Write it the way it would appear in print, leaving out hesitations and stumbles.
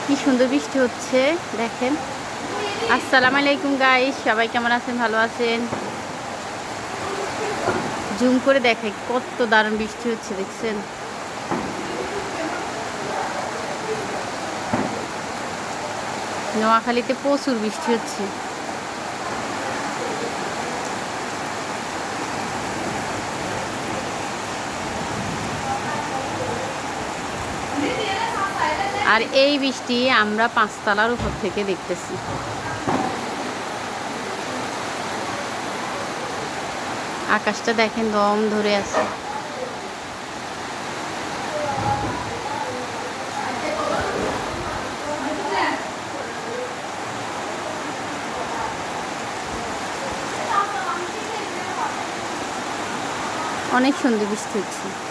কি সুন্দর বৃষ্টি হচ্ছে দেখেন। আসসালামু আলাইকুম গাইস, সবাই কেমন আছেন? ভালো আছেন? জুম করে দেখে কত দারুণ বৃষ্টি হচ্ছে, দেখছেন? নোয়াখালীতে প্রচুর বৃষ্টি হচ্ছে। আর এই বৃষ্টি আমরা পাঁচতলার উপর থেকে দেখতেছি। আকাশটা দেখেন দম ধরে আছে। অনেক সুন্দর বৃষ্টি হচ্ছে।